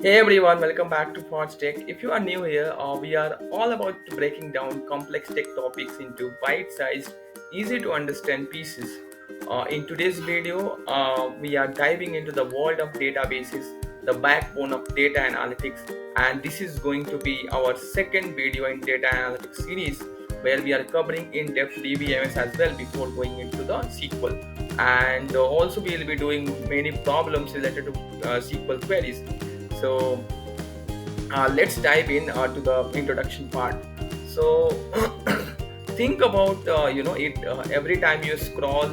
Hey everyone, welcome back to Forge Tech. If you are new here, we are all about breaking down complex tech topics into bite-sized, easy to understand pieces. In today's video, we are diving into the world of databases, the backbone of data analytics, and this is going to be our second video in data analytics series where we are covering in-depth DBMS as well before going into the SQL. And also we will be doing many problems related to SQL queries. So let's dive in to the introduction part. So think about it every time you scroll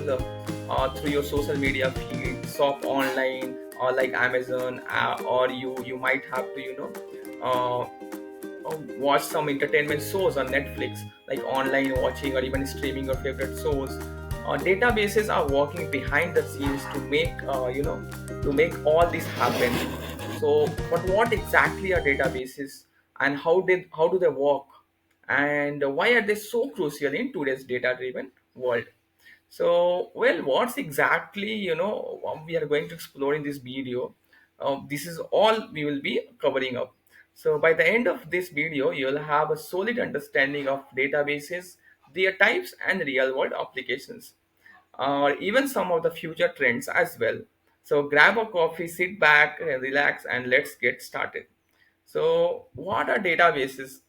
through your social media feed, shop online or like Amazon, or you might have to watch some entertainment shows on Netflix, like online watching or even streaming your favorite shows. Databases are working behind the scenes to make all this happen. So, but what exactly are databases, and how do they work, and why are they so crucial in today's data-driven world? So, well, what's exactly what we are going to explore in this video? This is all we will be covering up. So, by the end of this video, you'll have a solid understanding of databases, their types, and real-world applications, or even some of the future trends as well. So, grab a coffee, sit back, relax, and let's get started. So, what are databases?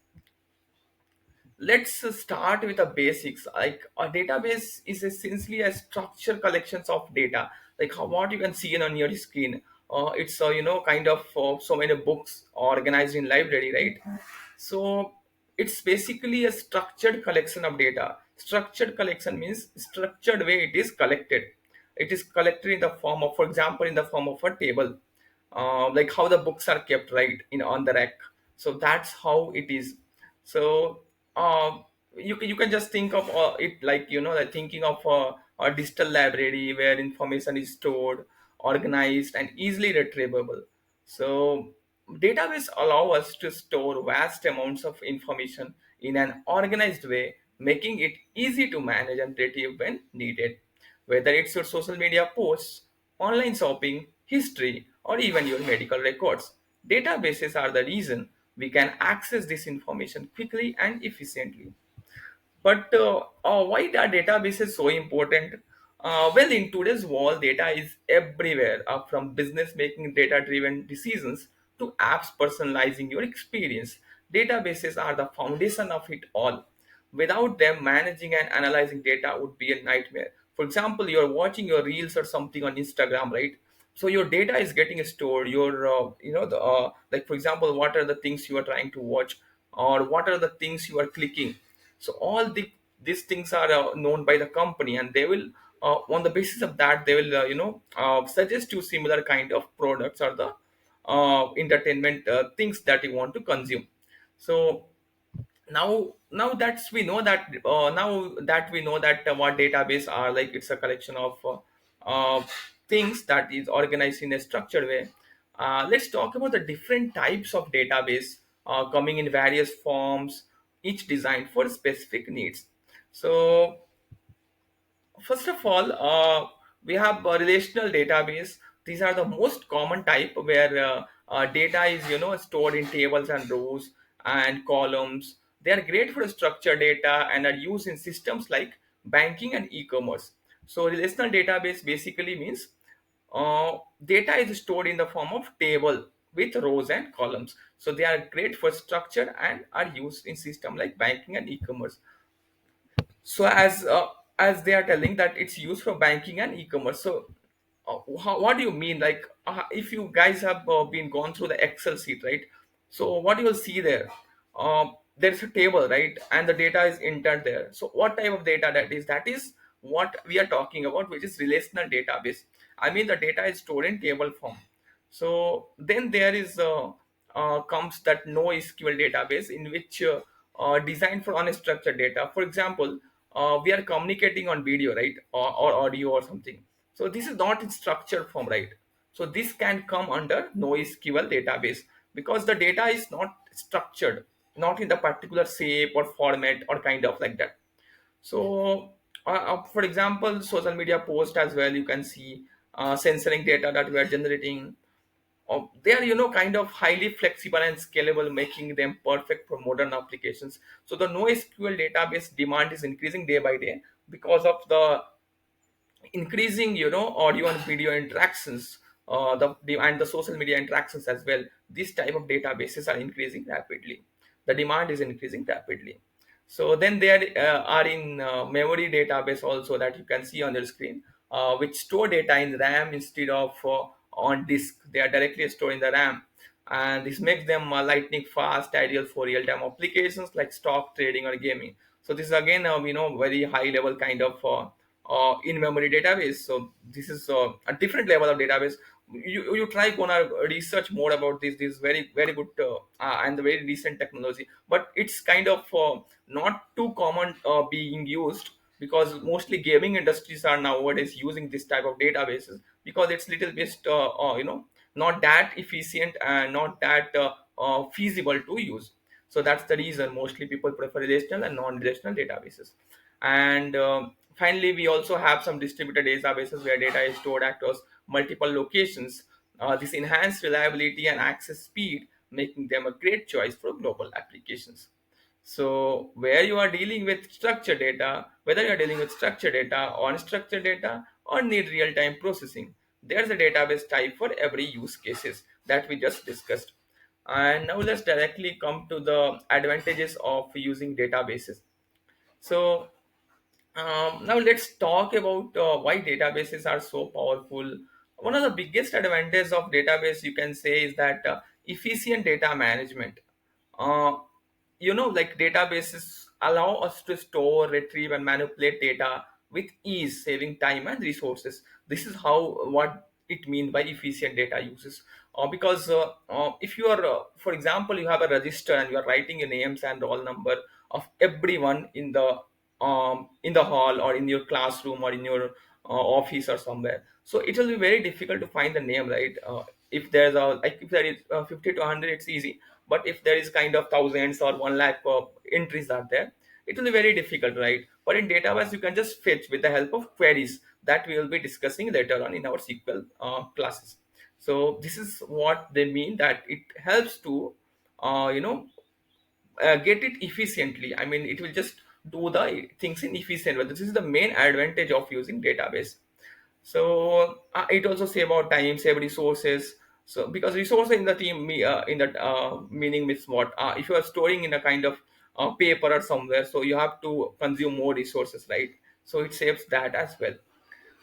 Let's start with the basics. Like a database is essentially a structured collections of data, like what you can see on your screen. It's kind of so many books organized in library, right? So it's basically a structured collection of data. Structured collection means structured way it is collected. It is collected in the form of, for example, in the form of a table, like how the books are kept right in on the rack. So that's how it is. So you can just think of it like like thinking of a digital library where information is stored, organized, and easily retrievable. So database allow us to store vast amounts of information in an organized way, making it easy to manage and retrieve when needed. Whether it's your social media posts, online shopping, history, or even your medical records, databases are the reason we can access this information quickly and efficiently. But why are databases so important? Well, in today's world, data is everywhere, from business making data driven decisions to apps personalizing your experience. Databases are the foundation of it all. Without them, managing and analyzing data would be a nightmare. For example, you're watching your reels or something on Instagram, right? So your data is getting stored. Your the like, for example, what are the things you are trying to watch, or what are the things you are clicking. So these things are known by the company, and they will, on the basis of that, they will suggest you similar kind of products or the entertainment things that you want to consume. So now that we know that what database are, like it's a collection of things that is organized in a structured way. Let's talk about the different types of database coming in various forms, each designed for specific needs. So first of all, we have a relational database. These are the most common type where data is stored in tables and rows and columns. They are great for structured data and are used in systems like banking and e-commerce. So relational database basically means data is stored in the form of table with rows and columns. So they are great for structure and are used in system like banking and e-commerce. So as they are telling that it's used for banking and e-commerce. So what do you mean, like if you guys have been gone through the Excel sheet, right? So what you will see there, there's a table, right, and the data is entered there. So what type of data that is what we are talking about, which is relational database. I mean, the data is stored in table form. So then there is comes that NoSQL database, in which designed for unstructured data. For example, we are communicating on video, right, or audio or something. So this is not in structured form, right? So this can come under NoSQL database because the data is not structured, not in the particular shape or format or kind of like that. So, for example, social media post as well, you can see censoring data that we are generating, they are kind of highly flexible and scalable, making them perfect for modern applications. So the NoSQL database demand is increasing day by day because of the increasing audio and video interactions, and the social media interactions as well. These type of databases are increasing rapidly. The demand is increasing rapidly. So then there are in memory database also, that you can see on your screen, which store data in RAM instead of on disk. They are directly stored in the RAM, and this makes them lightning fast, ideal for real-time applications like stock trading or gaming. So this is again very high level kind of in-memory database. So this is a different level of database. You try gonna research more about this. This is very very good and the very recent technology, but it's kind of not too common being used, because mostly gaming industries are nowadays using this type of databases, because it's little bit not that efficient and not that feasible to use. So that's the reason mostly people prefer relational and non-relational databases. And finally, we also have some distributed databases where data is stored across multiple locations. This enhanced reliability and access speed, making them a great choice for global applications. So where you are dealing with structured data, whether you are dealing with structured data, unstructured data, or need real-time processing, there's a database type for every use cases that we just discussed. And now let's directly come to the advantages of using databases. So now let's talk about why databases are so powerful. One of the biggest advantages of database, you can say, is that efficient data management. Uh, like databases allow us to store, retrieve, and manipulate data with ease, saving time and resources. This is how what it means by efficient data uses. Because if you are, for example, you have a register and you are writing your names and roll number of everyone in the hall or in your classroom or in your office or somewhere, so it will be very difficult to find the name, right? If there's a like if there is 50 to 100, it's easy. But if there is kind of thousands or 1 lakh entries are there, it will be very difficult, right? But in database, you can just fetch with the help of queries that we will be discussing later on in our SQL classes. So this is what they mean, that it helps to uh, you know get it efficiently. I mean, it will just do the things in efficient way. This is the main advantage of using database. So it also save about time, save resources. So because resources in the team in that meaning means what, if you are storing in a kind of paper or somewhere, so you have to consume more resources, right? So it saves that as well.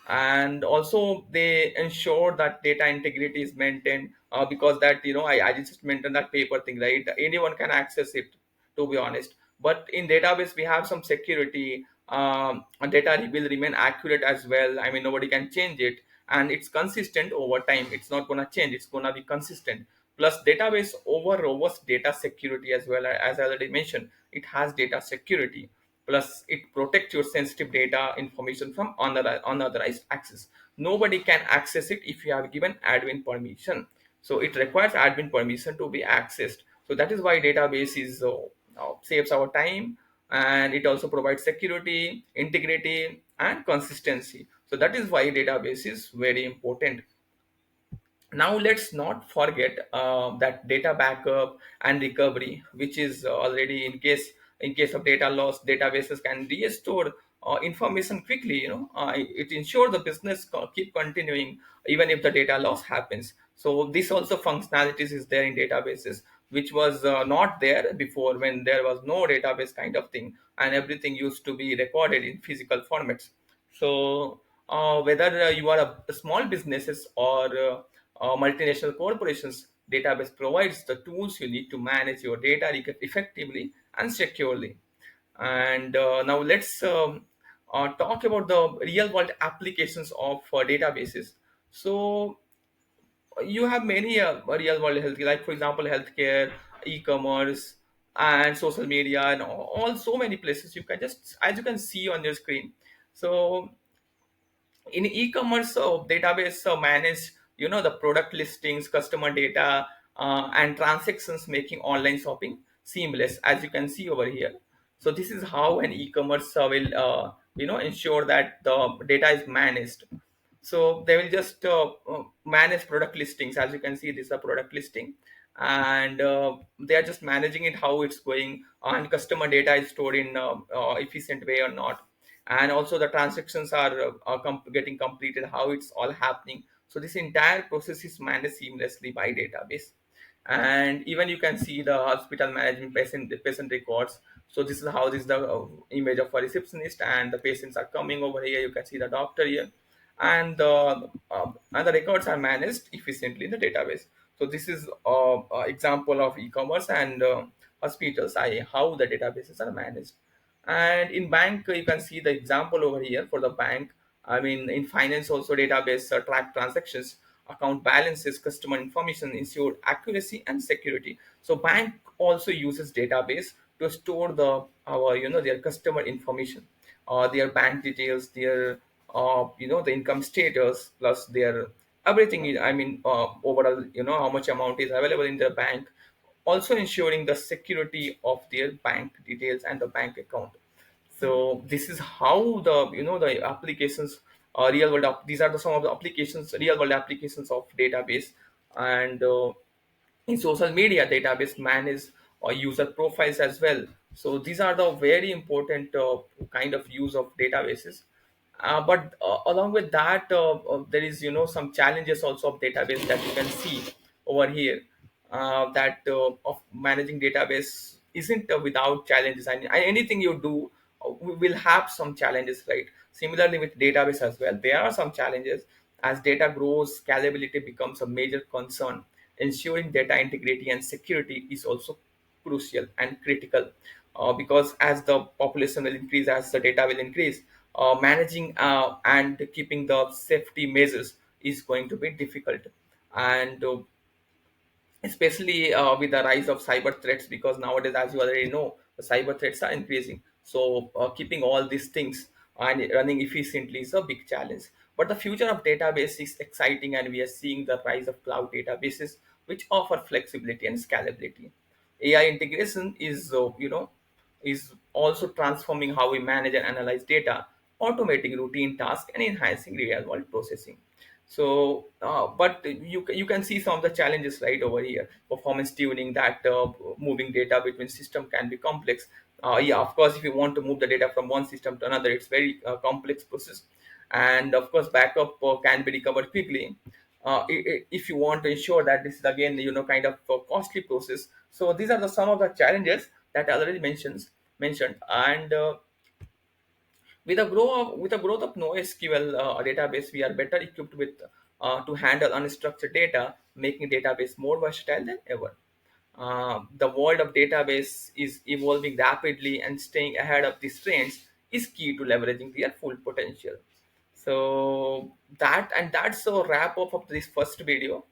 And also they ensure that data integrity is maintained, because that I just mentioned that paper thing, right? Anyone can access it, to be honest. But in database we have some security. Data will remain accurate as well. I mean, nobody can change it, and it's consistent over time. It's not going to change, it's going to be consistent. Plus database over robust data security as well. As I already mentioned, it has data security. Plus it protects your sensitive data information from unauthorized access. Nobody can access it if you have given admin permission. So it requires admin permission to be accessed. So that is why database is saves our time, and it also provides security, integrity, and consistency. So that is why database is very important. Now let's not forget that data backup and recovery, which is already in case of data loss, databases can restore information quickly. It ensures the business keep continuing even if the data loss happens. So this also functionalities is there in databases, which was not there before, when there was no database kind of thing, and everything used to be recorded in physical formats. So whether you are a small businesses or multinational corporations, database provides the tools you need to manage your data effectively and securely. And now let's talk about the real world applications of databases. So you have many real world health, like for example healthcare, e-commerce, and social media, and all so many places you can just, as you can see on your screen. So in e-commerce, database manage the product listings, customer data, and transactions, making online shopping seamless, as you can see over here. So this is how an e-commerce will ensure that the data is managed. So they will just manage product listings. As you can see, this is a product listing, and they are just managing it, how it's going, and customer data is stored in efficient way or not, and also the transactions are getting completed, how it's all happening. So this entire process is managed seamlessly by database. And even you can see the hospital management patient records. So this is how this is the image of a receptionist, and the patients are coming over here. You can see the doctor here, and the records are managed efficiently in the database. So this is example of e-commerce and hospitals, how the databases are managed. And in bank, you can see the example over here for the bank. I mean, in finance also, database track transactions, account balances, customer information, ensure accuracy and security. So bank also uses database to store their customer information, their bank details, their the income status, plus their everything. I mean, overall, how much amount is available in their bank, also ensuring the security of their bank details and the bank account. So this is how the applications, real world these are some of the applications, real world applications of database. And in social media, database manage user profiles as well. So these are the very important kind of use of databases. But along with that, there is some challenges also of database that you can see over here. That of managing database isn't without challenges. And anything you do will have some challenges, right? Similarly with database as well, there are some challenges. As data grows, scalability becomes a major concern. Ensuring data integrity and security is also crucial and critical, because as the population will increase, as the data will increase, managing and keeping the safety measures is going to be difficult. And especially with the rise of cyber threats, because nowadays, as you already know, the cyber threats are increasing. So keeping all these things and running efficiently is a big challenge. But the future of database is exciting, and we are seeing the rise of cloud databases which offer flexibility and scalability. AI integration is also transforming how we manage and analyze data, automating routine tasks and enhancing real world processing. So but you can see some of the challenges right over here. Performance tuning, that moving data between system can be complex. Yeah, of course, if you want to move the data from one system to another, it's very complex process. And of course, backup can be recovered quickly. If you want to ensure that this is again kind of a costly process. So these are some of the challenges that I already mentioned. And with the growth of NoSQL database, we are better equipped with to handle unstructured data, making database more versatile than ever. The world of database is evolving rapidly, and staying ahead of these trends is key to leveraging their full potential. So that's a wrap up of this first video.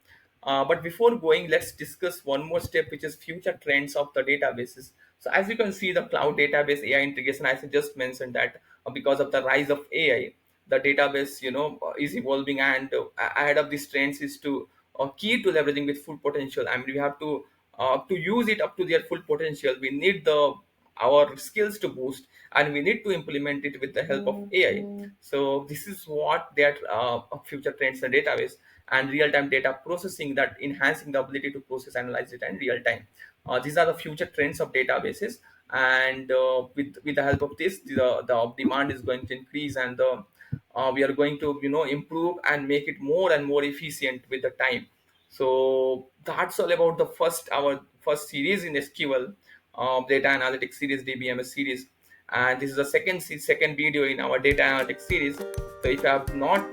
But before going, let's discuss one more step, which is future trends of the databases. So as you can see, the cloud database AI integration, as I just mentioned, that because of the rise of AI, the database is evolving, and ahead of these trends is to key to leveraging with full potential. I mean, we have to use it up to their full potential. We need the our skills to boost, and we need to implement it with the help of AI. So this is what their future trends in database, and real-time data processing, that enhancing the ability to process, analyze data in real time. These are the future trends of databases. And with the help of this, the demand is going to increase, and we are going to improve and make it more and more efficient with the time. So that's all about our first series in SQL, data analytics series, DBMS series. And this is the second video in our data analytics series. So if you have not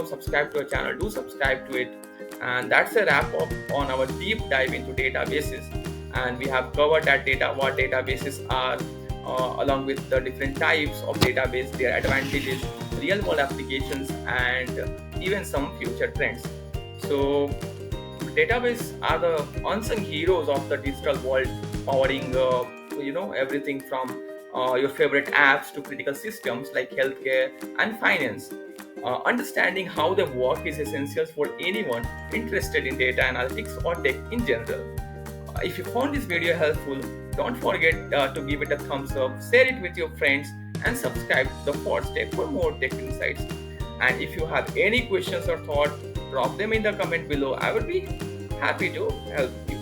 subscribed to our channel, do subscribe to it. And that's a wrap up on our deep dive into databases. And we have covered what databases are, along with the different types of database, their advantages, real world applications, and even some future trends. So database are the unsung heroes of the digital world, powering everything from your favorite apps to critical systems like healthcare and finance. Understanding how they work is essential for anyone interested in data analytics or tech in general. If you found this video helpful, don't forget to give it a thumbs up, share it with your friends, and subscribe to the Fourth Step for more tech insights. And if you have any questions or thought, drop them in the comment below. I will be happy to help you.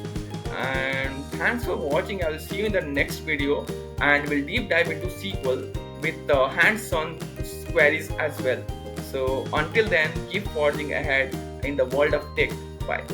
And thanks for watching. I will see you in the next video, and we'll deep dive into SQL with hands-on queries as well. So until then, keep forging ahead in the world of tech. Bye.